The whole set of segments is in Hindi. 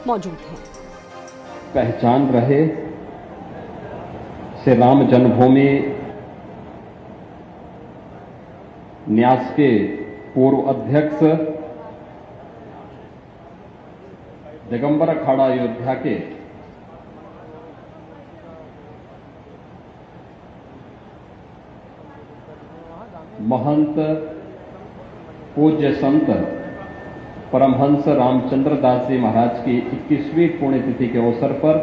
मौजूद हैं। पहचान रहे श्री राम जन्मभूमि न्यास के पूर्व अध्यक्ष दिगंबर अखाड़ा अयोध्या के महंत पूज्य संत परमहंस रामचंद्र दास जी महाराज की 21वीं पुण्यतिथि के अवसर पर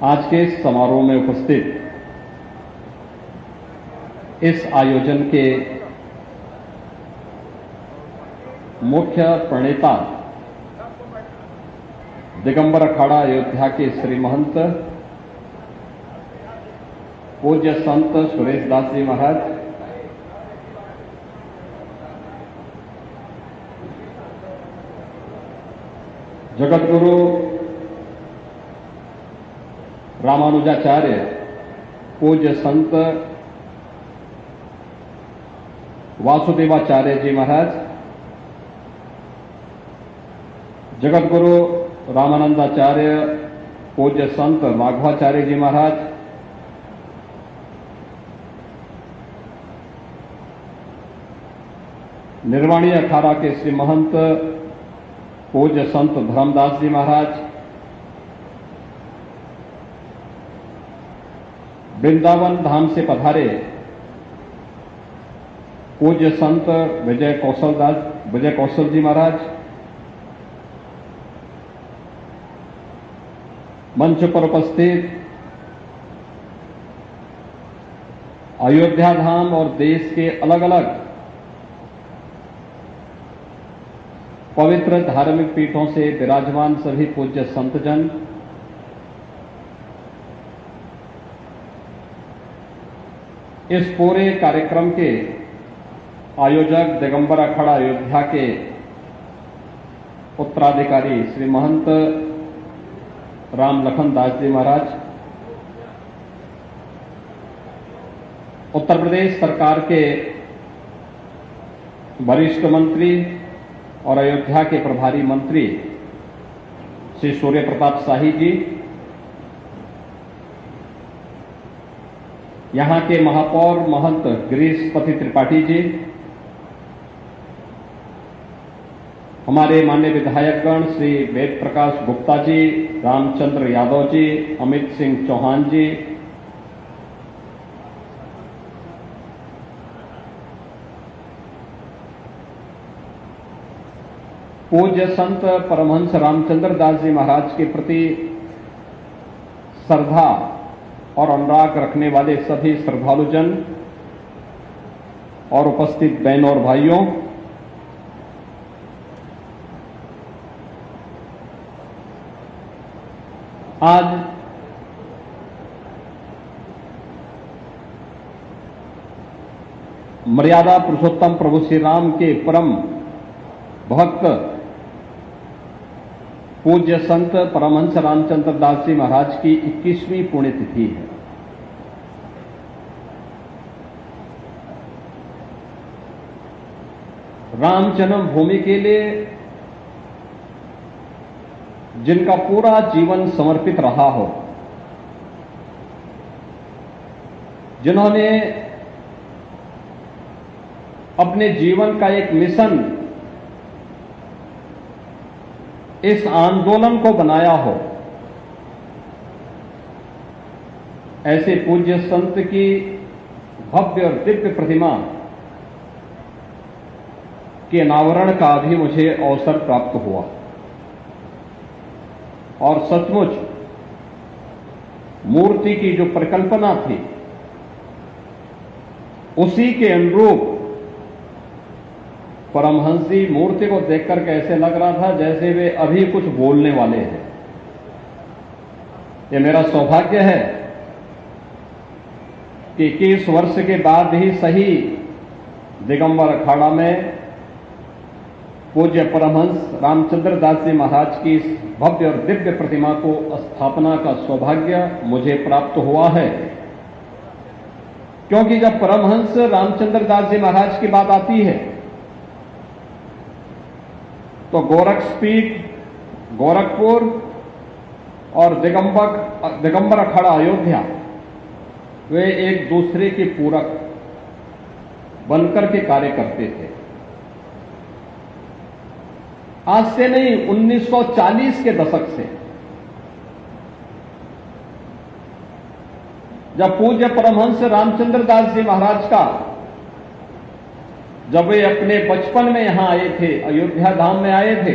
आज के इस समारोह में उपस्थित इस आयोजन के मुख्य प्रणेता दिगंबर अखाड़ा अयोध्या के श्री महंत पूज्य संत सुरेश दास जी महाराज, जगतगुरु रामानुजाचार्य पूज्य संत वासुदेवाचार्य जी महाराज, जगतगुरु रामानंदाचार्य पूज्य संत राघवाचार्य जी महाराज, निर्वाणी अखाड़ा के श्री महंत पूज्य संत धर्मदास जी महाराज, वृंदावन धाम से पधारे पूज्य संत विजय कौशल जी महाराज, मंच पर उपस्थित अयोध्या धाम और देश के अलग अलग पवित्र धार्मिक पीठों से विराजमान सभी पूज्य संतजन, इस पूरे कार्यक्रम के आयोजक दिगंबर अखाड़ा अयोध्या के उत्तराधिकारी श्री महंत राम लखन दास जी महाराज, उत्तर प्रदेश सरकार के वरिष्ठ मंत्री और अयोध्या के प्रभारी मंत्री श्री सूर्य प्रताप शाही जी, यहां के महापौर महंत गिरीशपति त्रिपाठी जी, हमारे माननीय विधायकगण श्री वेद प्रकाश गुप्ता जी, रामचंद्र यादव जी, अमित सिंह चौहान जी, पूज्य संत परमहंस रामचंद्र दास जी महाराज के प्रति श्रद्धा और अनुराग रखने वाले सभी श्रद्धालुजन और उपस्थित बहनों और भाइयों, आज मर्यादा पुरुषोत्तम प्रभु श्री राम के परम भक्त पूज्य संत परमहंस रामचंद्र दास जी महाराज की 21वीं पुण्यतिथि है। राम जन्मभूमि के लिए जिनका पूरा जीवन समर्पित रहा हो, जिन्होंने अपने जीवन का एक मिशन इस आंदोलन को बनाया हो, ऐसे पूज्य संत की भव्य और दिव्य प्रतिमा के अनावरण का भी मुझे अवसर प्राप्त हुआ और सचमुच मूर्ति की जो परिकल्पना थी उसी के अनुरूप परमहंस जी मूर्ति को देखकर के ऐसे लग रहा था जैसे वे अभी कुछ बोलने वाले हैं। ये मेरा सौभाग्य है कि 21 वर्ष के बाद ही सही दिगंबर अखाड़ा में पूज्य परमहंस रामचंद्र दास जी महाराज की इस भव्य और दिव्य प्रतिमा को स्थापना का सौभाग्य मुझे प्राप्त हुआ है, क्योंकि जब परमहंस रामचंद्र दास जी महाराज की बात आती है तो गोरक्षपीठ, गोरखपुर और दिगंबर अखाड़ा अयोध्या वे एक दूसरे के पूरक बनकर के कार्य करते थे। आज से नहीं, 1940 के दशक से जब पूज्य परमहंस रामचंद्र दास जी महाराज का जब वे अपने बचपन में यहां आए थे, अयोध्या धाम में आए थे,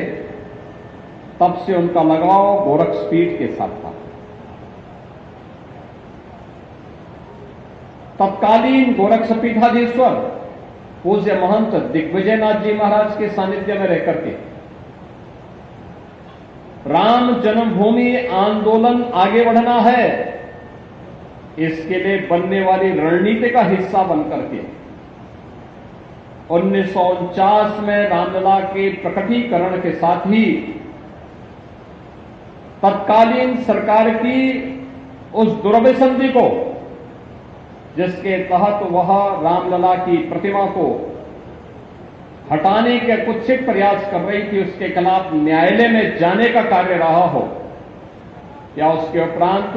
तब से उनका लगाव गोरक्षपीठ के साथ था। तत्कालीन गोरक्षपीठाधीश्वर पूज्य महंत दिग्विजयनाथ जी महाराज के सानिध्य में रहकर के राम जन्मभूमि आंदोलन आगे बढ़ना है, इसके लिए बनने वाली रणनीति का हिस्सा बनकर के 1949 में रामलला के प्रकटीकरण के साथ ही तत्कालीन सरकार की उस दुर्व्यसंधि को, जिसके तहत वह रामलला की प्रतिमा को हटाने के कुत्सित प्रयास कर रही थी, उसके खिलाफ न्यायालय में जाने का कार्य रहा हो या उसके उपरांत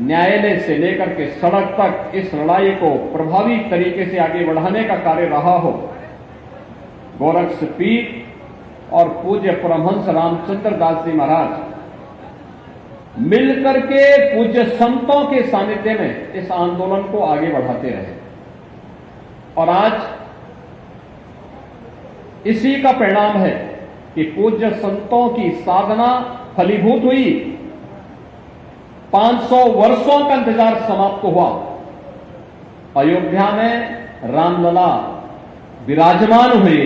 न्यायालय से लेकर के सड़क तक इस लड़ाई को प्रभावी तरीके से आगे बढ़ाने का कार्य रहा हो, गोरक्षपीठ और पूज्य परमहंस रामचंद्र दास जी महाराज मिलकर के पूज्य संतों के सानिध्य में इस आंदोलन को आगे बढ़ाते रहे। और आज इसी का परिणाम है कि पूज्य संतों की साधना फलीभूत हुई, 500 वर्षों का इंतजार समाप्त हुआ। अयोध्या में रामलला विराजमान हुए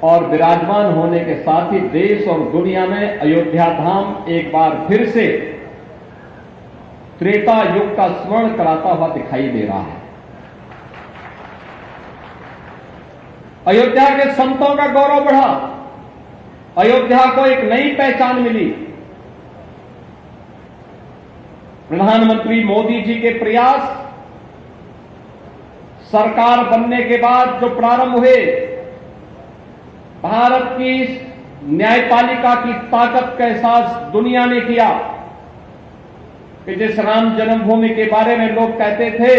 और विराजमान होने के साथ ही देश और दुनिया में अयोध्या धाम एक बार फिर से त्रेता युग का स्मरण कराता हुआ दिखाई दे रहा है। अयोध्या के संतों का गौरव बढ़ा, अयोध्या को एक नई पहचान मिली। प्रधानमंत्री मोदी जी के प्रयास सरकार बनने के बाद जो प्रारंभ हुए, भारत की न्यायपालिका की ताकत का एहसास दुनिया ने किया कि जिस राम जन्मभूमि के बारे में लोग कहते थे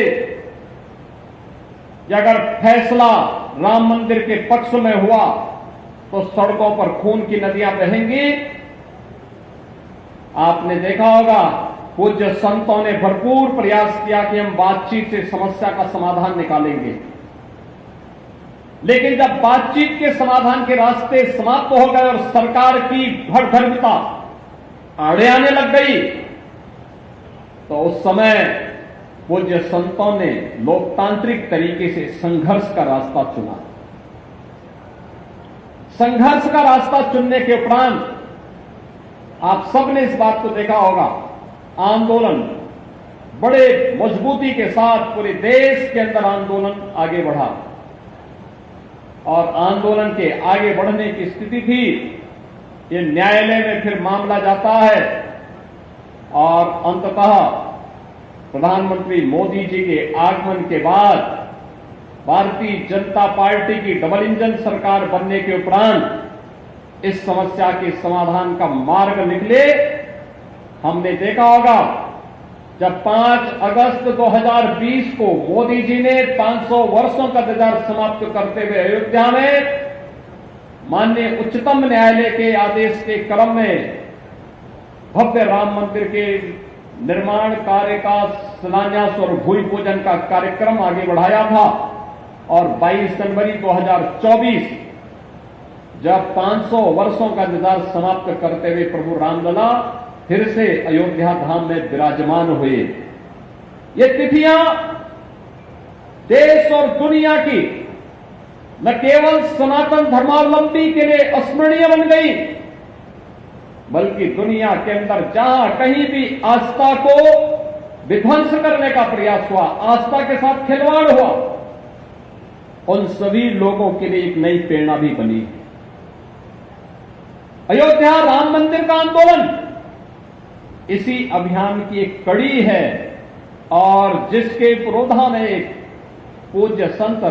कि अगर फैसला राम मंदिर के पक्ष में हुआ तो सड़कों पर खून की नदियां बहेंगी, आपने देखा होगा पूज्य संतों ने भरपूर प्रयास किया कि हम बातचीत से समस्या का समाधान निकालेंगे। लेकिन जब बातचीत के समाधान के रास्ते समाप्त हो गए और सरकार की भरधर्मिता आड़े आने लग गई, तो उस समय पूज्य संतों ने लोकतांत्रिक तरीके से संघर्ष का रास्ता चुना। संघर्ष का रास्ता चुनने के उपरांत आप सबने इस बात को देखा होगा, आंदोलन बड़े मजबूती के साथ पूरे देश के अंदर आंदोलन आगे बढ़ा और आंदोलन के आगे बढ़ने की स्थिति थी। ये न्यायालय में फिर मामला जाता है और अंततः प्रधानमंत्री मोदी जी के आगमन के बाद भारतीय जनता पार्टी की डबल इंजन सरकार बनने के उपरांत इस समस्या के समाधान का मार्ग निकले। हमने देखा होगा जब 5 अगस्त 2020 को मोदी जी ने 500 वर्षों का इंतजार समाप्त करते हुए अयोध्या में माननीय उच्चतम न्यायालय के आदेश के क्रम में भव्य राम मंदिर के निर्माण कार्य का शिलान्यास और भूमि पूजन का कार्यक्रम आगे बढ़ाया था और 22 जनवरी 2024 जब 500 वर्षों का इंतजार समाप्त करते हुए प्रभु रामलला फिर से अयोध्या धाम में विराजमान हुए। ये तिथियां देश और दुनिया की न केवल सनातन धर्मावलंबी के लिए अस्मरणीय बन गई, बल्कि दुनिया के अंदर जहां कहीं भी आस्था को विध्वंस करने का प्रयास हुआ, आस्था के साथ खिलवाड़ हुआ, उन सभी लोगों के लिए एक नई प्रेरणा भी बनी। अयोध्या राम मंदिर का आंदोलन इसी अभियान की एक कड़ी है और जिसके पुरोधा में पूज्य संत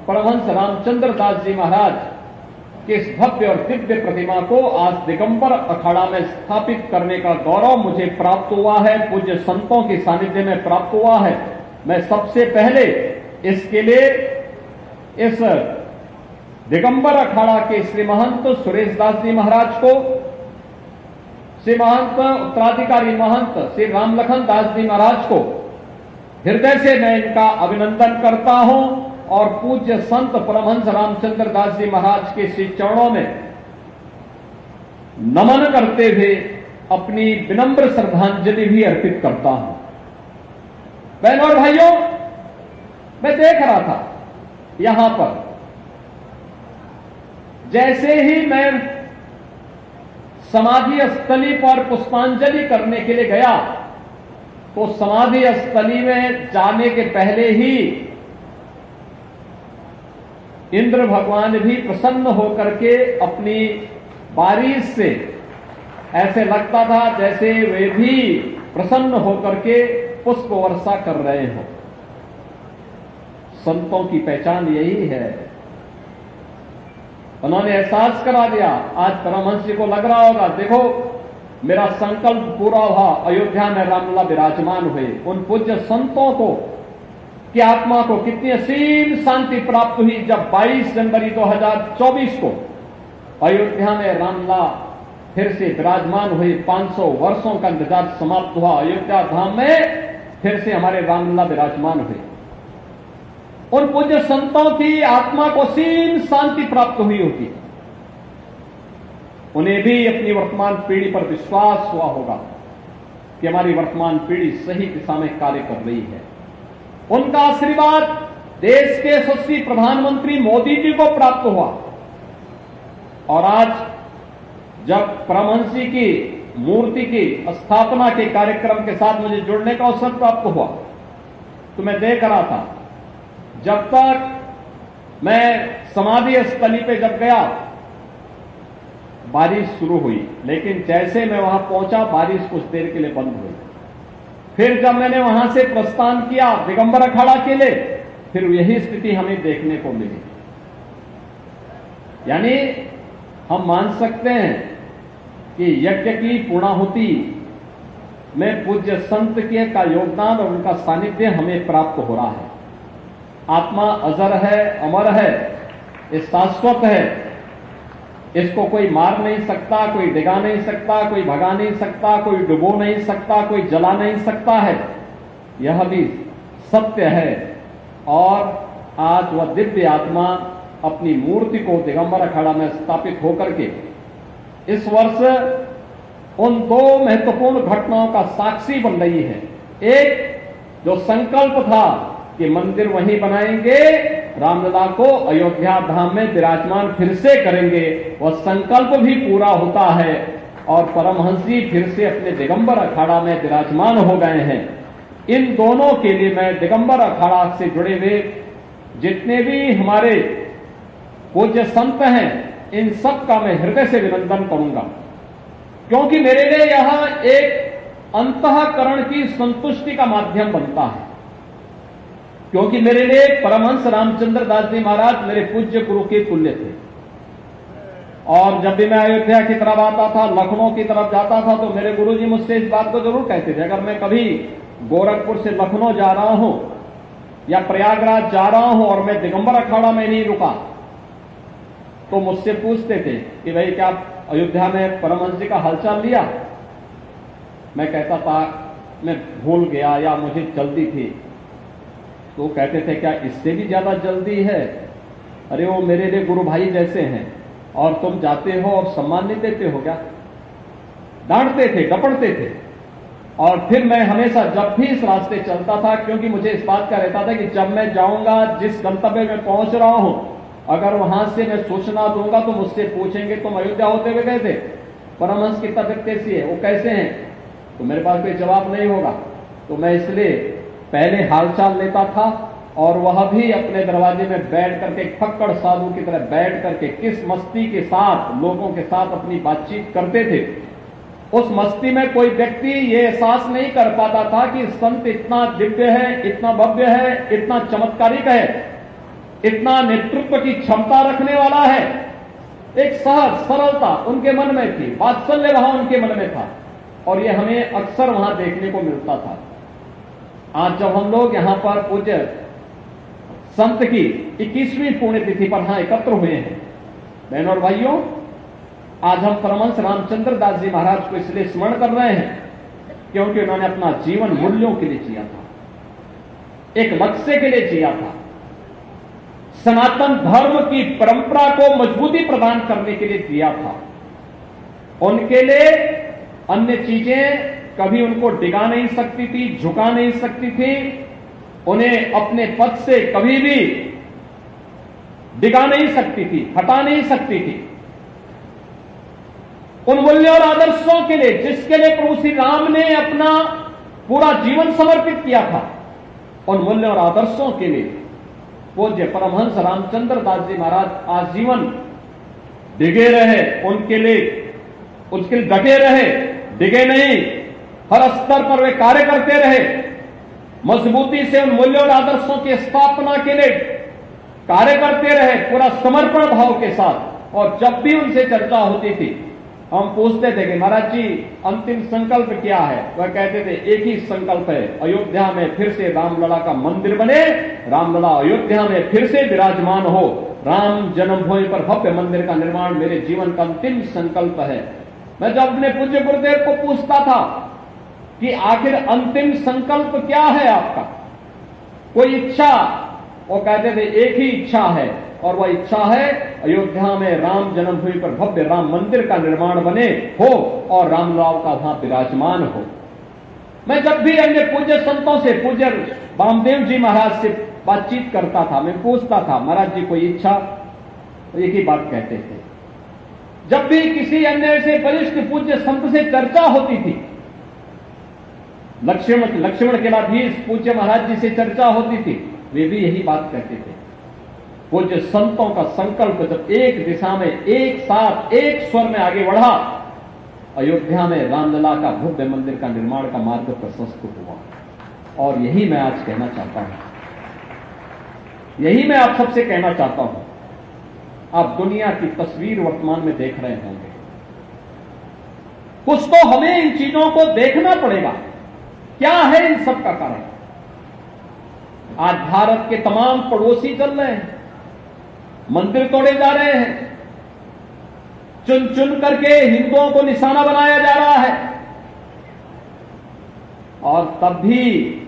परमहंस रामचंद्र दास जी महाराज कि इस भव्य और दिव्य प्रतिमा को आज दिगंबर अखाड़ा में स्थापित करने का गौरव मुझे प्राप्त हुआ है, पूज्य संतों के सानिध्य में प्राप्त हुआ है। मैं सबसे पहले इसके लिए इस दिगंबर अखाड़ा के श्री महंत सुरेश दास जी महाराज को, श्री महंत उत्तराधिकारी महंत श्री रामलखन दास जी महाराज को हृदय से मैं इनका अभिनंदन करता हूं और पूज्य संत परमहंस रामचंद्र दास जी महाराज के श्री चरणों में नमन करते हुए अपनी विनम्र श्रद्धांजलि भी अर्पित करता हूं। बहनों और भाइयों, मैं देख रहा था यहां पर, जैसे ही मैं समाधि स्थली पर पुष्पांजलि करने के लिए गया तो समाधि स्थली में जाने के पहले ही इंद्र भगवान भी प्रसन्न होकर के अपनी बारिश से ऐसे लगता था जैसे वे भी प्रसन्न होकर के पुष्प वर्षा कर रहे हो। संतों की पहचान यही है। उन्होंने एहसास करा दिया। आज परमहंस जी को लग रहा होगा, देखो मेरा संकल्प पूरा हुआ, अयोध्या में रामलला विराजमान हुए। उन पूज्य संतों को की आत्मा को कितनी असीम शांति प्राप्त हुई जब 22 जनवरी 2024 को अयोध्या में रामलला फिर से विराजमान हुए। 500 वर्षों का इंतजार समाप्त हुआ। अयोध्या धाम में फिर से हमारे रामलला विराजमान हुए। उन पूज्य संतों की आत्मा को असीम शांति प्राप्त हुई होती। उन्हें भी अपनी वर्तमान पीढ़ी पर विश्वास हुआ होगा कि हमारी वर्तमान पीढ़ी सही दिशा में कार्य कर रही है। उनका आशीर्वाद देश के यशस्वी प्रधानमंत्री मोदी जी को प्राप्त हुआ। और आज जब परमहंस जी की मूर्ति की स्थापना के कार्यक्रम के साथ मुझे जुड़ने का अवसर प्राप्त हुआ तो मैं देख रहा था, जब तक मैं समाधि स्थली पे जब गया बारिश शुरू हुई, लेकिन जैसे मैं वहां पहुंचा बारिश कुछ देर के लिए बंद हुई। फिर जब मैंने वहां से प्रस्थान किया दिगंबर अखाड़ा के लिए, फिर यही स्थिति हमें देखने को मिली। यानी हम मान सकते हैं कि यज्ञ की पूर्णाहुति में पूज्य संत के का योगदान और उनका सानिध्य हमें प्राप्त हो रहा है। आत्मा अजर है, अमर है, ये शाश्वत है। इसको कोई मार नहीं सकता, कोई डिगा नहीं सकता, कोई भगा नहीं सकता, कोई डुबो नहीं सकता, कोई जला नहीं सकता है। यह भी सत्य है। और आज वह दिव्य आत्मा अपनी मूर्ति को दिगंबर अखाड़ा में स्थापित होकर के इस वर्ष उन दो महत्वपूर्ण घटनाओं का साक्षी बन रही है। एक जो संकल्प था कि मंदिर वहीं बनाएंगे, रामलला को अयोध्या धाम में विराजमान फिर से करेंगे, वह संकल्प भी पूरा होता है और परमहंस जी फिर से अपने दिगंबर अखाड़ा में विराजमान हो गए हैं। इन दोनों के लिए मैं दिगंबर अखाड़ा से जुड़े हुए जितने भी हमारे पूज्य संत हैं, इन सब का मैं हृदय से अभिनंदन करूंगा, क्योंकि मेरे लिए यह एक अंतःकरण की संतुष्टि का माध्यम बनता है। क्योंकि मेरे लिए परमहंस रामचंद्र दास जी महाराज मेरे पूज्य गुरु के तुल्य थे। और जब भी मैं अयोध्या की तरफ आता था, लखनऊ की तरफ जाता था, तो मेरे गुरु जी मुझसे इस बात को जरूर कहते थे, अगर मैं कभी गोरखपुर से लखनऊ जा रहा हूं या प्रयागराज जा रहा हूं और मैं दिगंबर अखाड़ा में नहीं रुका, तो मुझसे पूछते थे कि भाई क्या अयोध्या में परमहंस जी का हालचाल लिया? मैं कहता था मैं भूल गया या मुझे जल्दी थी। तो कहते थे क्या इससे भी ज्यादा जल्दी है? अरे वो मेरे लिए गुरु भाई जैसे हैं और तुम जाते हो और सम्मान नहीं देते हो क्या? डांटते थे, डपटते थे। और फिर मैं हमेशा जब भी इस रास्ते चलता था, क्योंकि मुझे इस बात का रहता था कि जब मैं जाऊंगा जिस गंतव्य में पहुंच रहा हूं, अगर वहां से मैं सूचना दूंगा तो मुझसे पूछेंगे तुम अयोध्या होते हुए गए थे, परमहंस की तबीयत कैसी है, वो कैसे हैं? तो मेरे पास कोई जवाब नहीं होगा। तो मैं इसलिए पहले हालचाल लेता था और वह भी अपने दरवाजे में बैठ करके फक्कड़ साधु की तरह बैठ करके किस मस्ती के साथ लोगों के साथ अपनी बातचीत करते थे। उस मस्ती में कोई व्यक्ति ये एहसास नहीं कर पाता था कि संत इतना दिव्य है, इतना भव्य है, इतना चमत्कारिक है, इतना नेतृत्व की क्षमता रखने वाला है एक सहज सरलता उनके मन में थी, वात्सल्य वहां उनके मन में था, और ये हमें अक्सर वहां देखने को मिलता था। आज जब हम लोग यहां पर पूज्य संत की 21वीं पुण्यतिथि पर यहां एकत्र हुए हैं, बहनों और भाइयों, आज हम परमहंस रामचंद्र दास जी महाराज को इसलिए स्मरण कर रहे हैं क्योंकि उन्होंने अपना जीवन मूल्यों के लिए जिया था, एक लक्ष्य के लिए जिया था, सनातन धर्म की परंपरा को मजबूती प्रदान करने के लिए जिया था। उनके लिए अन्य चीजें कभी उनको डिगा नहीं सकती थी, झुका नहीं सकती थी, उन्हें अपने पद से कभी भी डिगा नहीं सकती थी, हटा नहीं सकती थी। उन मूल्यों और आदर्शों के लिए जिसके लिए प्रभु श्री राम ने अपना पूरा जीवन समर्पित किया था, उन मूल्यों और आदर्शों के लिए पूज्य परमहंस रामचंद्र दास जी महाराज आजीवन डिगे रहे, उनके लिए उसके लिए डटे रहे, डिगे नहीं, हर स्तर पर वे कार्य करते रहे, मजबूती से उन मूल्यों और आदर्शों की स्थापना के लिए कार्य करते रहे, पूरा समर्पण भाव के साथ। और जब भी उनसे चर्चा होती थी, हम पूछते थे कि महाराज जी अंतिम संकल्प क्या है? वह कहते थे एक ही संकल्प है, अयोध्या में फिर से रामलला का मंदिर बने, रामलला अयोध्या में फिर से विराजमान हो, राम जन्मभूमि पर भव्य मंदिर का निर्माण मेरे जीवन का अंतिम संकल्प है। मैं जब अपने पूज्य गुरुदेव को पूछता था कि आखिर अंतिम संकल्प क्या है आपका, कोई इच्छा, वो कहते थे एक ही इच्छा है, और वह इच्छा है अयोध्या में राम जन्मभूमि पर भव्य राम मंदिर का निर्माण बने हो और रामलाल का वहां विराजमान हो। मैं जब भी अन्य पूज्य संतों से, पूज्य वामदेव जी महाराज से बातचीत करता था, मैं पूछता था महाराज जी कोई इच्छा, तो एक ही बात कहते थे। जब भी किसी अन्य से वरिष्ठ पूज्य संत से चर्चा होती थी, लक्ष्मण के बाद भी पूज्य महाराज जी से चर्चा होती थी, वे भी यही बात कहते थे। पूज्य संतों का संकल्प जब एक दिशा में, एक साथ, एक स्वर में आगे बढ़ा, अयोध्या में रामलला का भव्य मंदिर का निर्माण का मार्ग प्रशस्त हुआ। और यही मैं आज कहना चाहता हूं, यही मैं आप सबसे कहना चाहता हूं। आप दुनिया की तस्वीर वर्तमान में देख रहे होंगे, कुछ तो हमें इन चीजों को देखना पड़ेगा, क्या है इन सब का कारण। आज भारत के तमाम पड़ोसी चल रहे हैं, मंदिर तोड़े जा रहे हैं, चुन चुन करके हिंदुओं को निशाना बनाया जा रहा है, और तब भी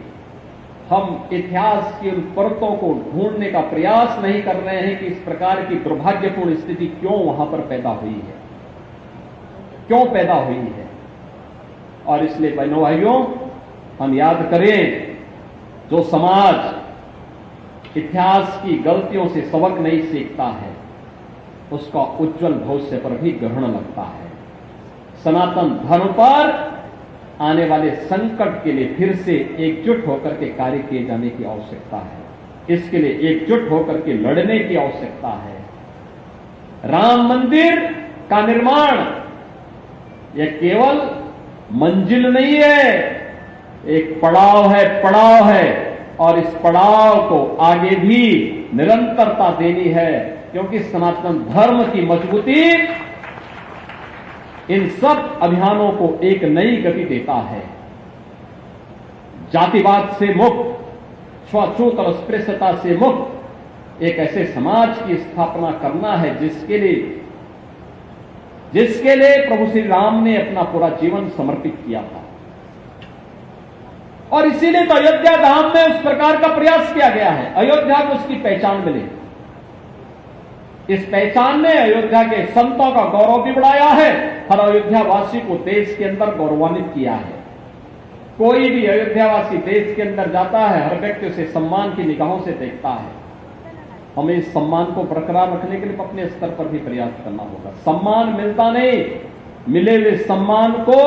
हम इतिहास की उन परतों को ढूंढने का प्रयास नहीं कर रहे हैं कि इस प्रकार की दुर्भाग्यपूर्ण स्थिति क्यों वहां पर पैदा हुई है, क्यों पैदा हुई है। और इसलिए बहनों भाइयों, हम याद करें, जो समाज इतिहास की गलतियों से सबक नहीं सीखता है, उसका उज्जवल भविष्य पर भी ग्रहण लगता है। सनातन धर्म पर आने वाले संकट के लिए फिर से एकजुट होकर के कार्य किए जाने की आवश्यकता है। इसके लिए एकजुट होकर के लड़ने की आवश्यकता है। राम मंदिर का निर्माण यह केवल मंजिल नहीं है, एक पड़ाव है, और इस पड़ाव को आगे भी निरंतरता देनी है, क्योंकि सनातन धर्म की मजबूती इन सब अभियानों को एक नई गति देता है। जातिवाद से मुक्त, छुआछूत और अस्पृश्यता से मुक्त एक ऐसे समाज की स्थापना करना है जिसके लिए प्रभु श्री राम ने अपना पूरा जीवन समर्पित किया था। और इसीलिए तो अयोध्या धाम में उस प्रकार का प्रयास किया गया है, अयोध्या को उसकी पहचान मिले। इस पहचान ने अयोध्या के संतों का गौरव भी बढ़ाया है, हर अयोध्यावासी को देश के अंदर गौरवान्वित किया है। कोई भी अयोध्यावासी देश के अंदर जाता है, हर व्यक्ति उसे सम्मान की निगाहों से देखता है। हमें इस सम्मान को बरकरार रखने के लिए अपने स्तर पर भी प्रयास करना होगा। सम्मान मिलता नहीं, मिले हुए सम्मान को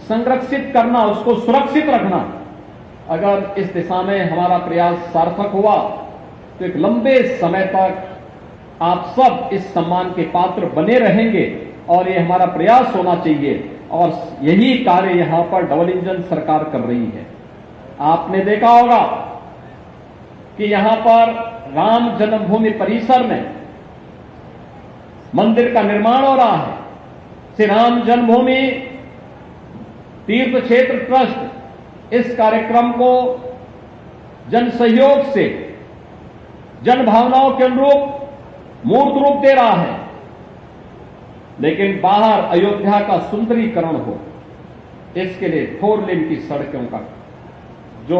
संरक्षित करना, उसको सुरक्षित रखना, अगर इस दिशा में हमारा प्रयास सार्थक हुआ तो एक लंबे समय तक आप सब इस सम्मान के पात्र बने रहेंगे। और ये हमारा प्रयास होना चाहिए, और यही कार्य यहां पर डबल इंजन सरकार कर रही है। आपने देखा होगा कि यहां पर राम जन्मभूमि परिसर में मंदिर का निर्माण हो रहा है। श्री राम जन्मभूमि तीर्थ क्षेत्र ट्रस्ट इस कार्यक्रम को जन सहयोग से, जन भावनाओं के अनुरूप मूर्त रूप दे रहा है। लेकिन बाहर अयोध्या का सुंदरीकरण हो, इसके लिए 4 लेन की सड़कों का जो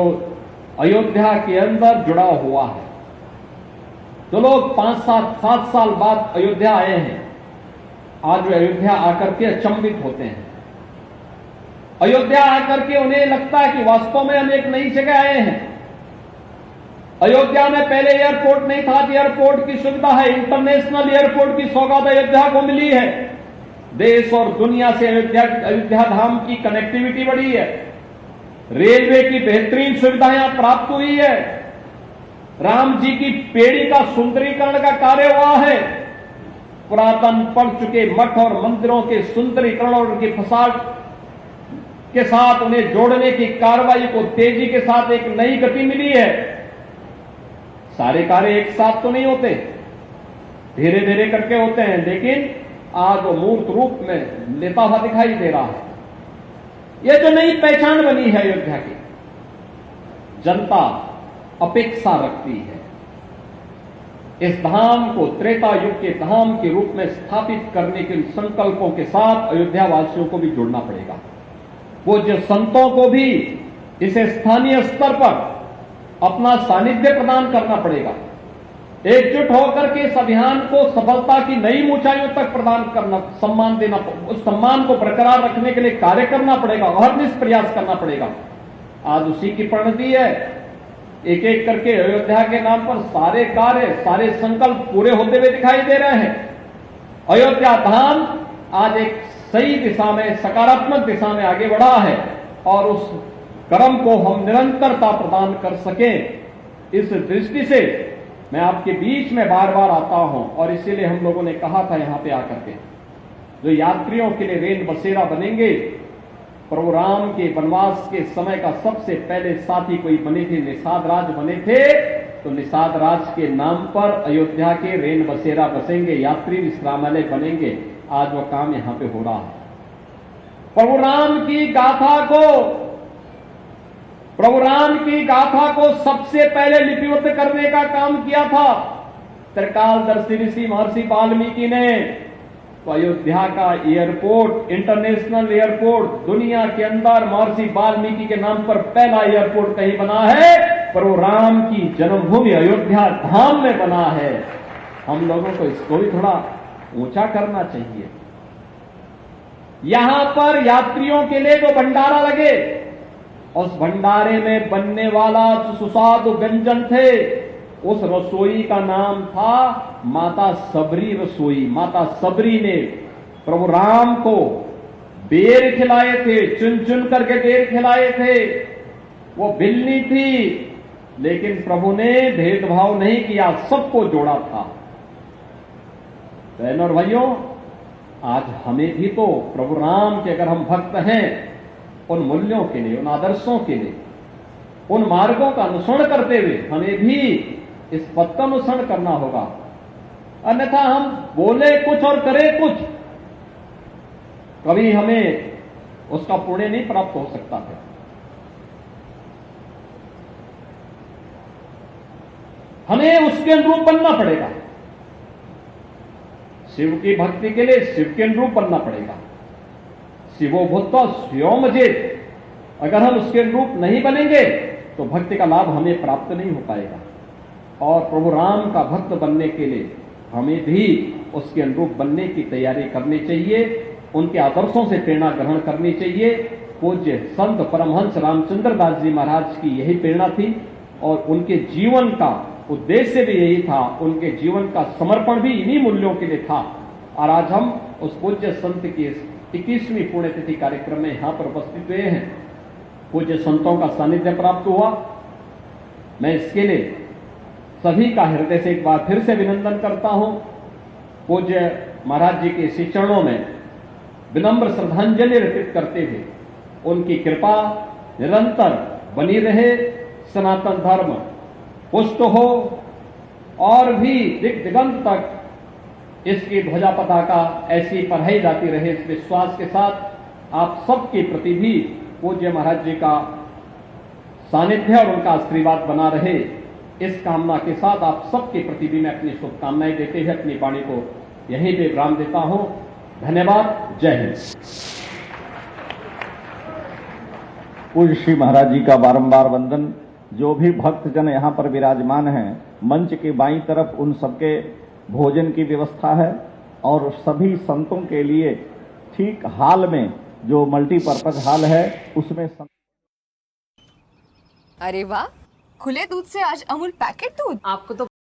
अयोध्या के अंदर जुड़ा हुआ है। जो लोग 5-7 साल बाद अयोध्या आए हैं, आज वे अयोध्या आकर के अचंभित होते हैं। अयोध्या आकर के उन्हें लगता है कि वास्तव में हम एक नई जगह आए हैं। अयोध्या में पहले एयरपोर्ट नहीं था, एयरपोर्ट की सुविधा है। इंटरनेशनल एयरपोर्ट की सौगात अयोध्या को मिली है। देश और दुनिया से अयोध्या धाम की कनेक्टिविटी बढ़ी है। रेलवे की बेहतरीन सुविधा यहां प्राप्त हुई है। राम जी की पेड़ी का सुंदरीकरण का कार्य हुआ है। पुरातन पड़ चुके मठ और मंदिरों के सुंदरीकरण और उनकी फसाद के साथ उन्हें जोड़ने की कार्रवाई को तेजी के साथ एक नई गति मिली है। सारे कार्य एक साथ तो नहीं होते, धीरे धीरे करके होते हैं, लेकिन आज वो मूर्त रूप में लेता हुआ दिखाई दे रहा है। यह जो नई पहचान बनी है अयोध्या की, जनता अपेक्षा रखती है इस धाम को त्रेता युग के धाम के रूप में स्थापित करने के संकल्पों के साथ अयोध्या वासियों को भी जुड़ना पड़ेगा। पूज्य संतों को भी इसे स्थानीय स्तर पर अपना सानिध्य प्रदान करना पड़ेगा। एकजुट होकर के इस अभियान को सफलता की नई ऊंचाइयों तक प्रदान करना, सम्मान देना, उस सम्मान को बरकरार रखने के लिए कार्य करना पड़ेगा, अहर्निश प्रयास करना पड़ेगा। आज उसी की परिणति है। एक एक करके अयोध्या के नाम पर सारे कार्य, सारे संकल्प पूरे होते हुए दिखाई दे रहे हैं। अयोध्या धाम आज एक सही दिशा में, सकारात्मक दिशा में आगे बढ़ा है और उस क्रम को हम निरंतरता प्रदान कर सकें, इस दृष्टि से मैं आपके बीच में बार बार आता हूं। और इसीलिए हम लोगों ने कहा था यहां पे आकर के, जो यात्रियों के लिए रेल बसेरा बनेंगे, प्रभु राम के वनवास के समय का सबसे पहले साथी कोई बने थे, निषाद राज बने थे। तो निषाद राज के नाम पर अयोध्या के रेल बसेरा बसेंगे, यात्री विश्रामालय बनेंगे। आज वह काम यहां पे हो रहा है। प्रभु राम की गाथा को सबसे पहले लिपिबद्ध करने का काम किया था त्रिकालदर्शी ऋषि महर्षि वाल्मीकि ने। तो अयोध्या का एयरपोर्ट, इंटरनेशनल एयरपोर्ट, दुनिया के अंदर महर्षि वाल्मीकि के नाम पर पहला एयरपोर्ट कहीं बना है, प्रभु राम की जन्मभूमि अयोध्या धाम में बना है। हम लोगों को इसको भी थोड़ा ऊंचा करना चाहिए। यहां पर यात्रियों के लिए जो भंडारा लगे, उस भंडारे में बनने वाला जो सुस्वादु व्यंजन थे, उस रसोई का नाम था माता सबरी रसोई। माता सबरी ने प्रभु राम को बेर खिलाए थे, चुन चुन करके बेर खिलाए थे। वो बिल्ली थी, लेकिन प्रभु ने भेदभाव नहीं किया, सबको जोड़ा था। बहनों और भाइयों, आज हमें भी तो प्रभु राम के अगर हम भक्त हैं, उन मूल्यों के लिए, उन आदर्शों के लिए, उन मार्गों का अनुसरण करते हुए हमें भी इस पथ का अनुसरण करना होगा। अन्यथा हम बोले कुछ और करें कुछ, कभी हमें उसका पुण्य नहीं प्राप्त हो सकता है। हमें उसके अनुरूप बनना पड़ेगा। शिव की भक्ति के लिए शिव के अनुरूप बनना पड़ेगा। शिवो भूत्वा स्वयं अजेत। अगर हम उसके अनुरूप नहीं बनेंगे तो भक्ति का लाभ हमें प्राप्त नहीं हो पाएगा। और प्रभु राम का भक्त बनने के लिए हमें भी उसके अनुरूप बनने की तैयारी करनी चाहिए, उनके आदर्शों से प्रेरणा ग्रहण करनी चाहिए। पूज्य संत परमहंस रामचंद्र दास जी महाराज की यही प्रेरणा थी और उनके जीवन का उद्देश्य भी यही था, उनके जीवन का समर्पण भी इन्हीं मूल्यों के लिए था। और आज हम उस पूज्य संत की 21वीं पुण्यतिथि कार्यक्रम में यहां पर उपस्थित हुए हैं। पूज्य संतों का सानिध्य प्राप्त हुआ। मैं इसके लिए सभी का हृदय से एक बार फिर से अभिनंदन करता हूं। पूज्य महाराज जी के श्री चरणों में विनम्र श्रद्धांजलि अर्पित करते हुए उनकी कृपा निरंतर बनी रहे, सनातन धर्म पुष्ट हो और भी दिग दिगंत तक इसकी ध्वजा पताका ऐसी फहराई जाती रहे, इस विश्वास के साथ आप सबके प्रति भी पूज्य महाराज जी का सानिध्य और उनका आशीर्वाद बना रहे, इस कामना के साथ आप सबके प्रति भी मैं अपनी शुभकामनाएं देते हुए अपनी वाणी को यहीं पे विराम देता हूं। धन्यवाद। जय हिंद। पूज्य श्री महाराज जी का बारंबार वंदन। जो भी भक्तजन यहाँ पर विराजमान हैं, मंच के बाईं तरफ उन सबके भोजन की व्यवस्था है और सभी संतों के लिए ठीक हाल में जो मल्टीपर्पज हाल है उसमें अरे वाह, खुले दूध से आज अमूल पैकेट दूध। आपको तो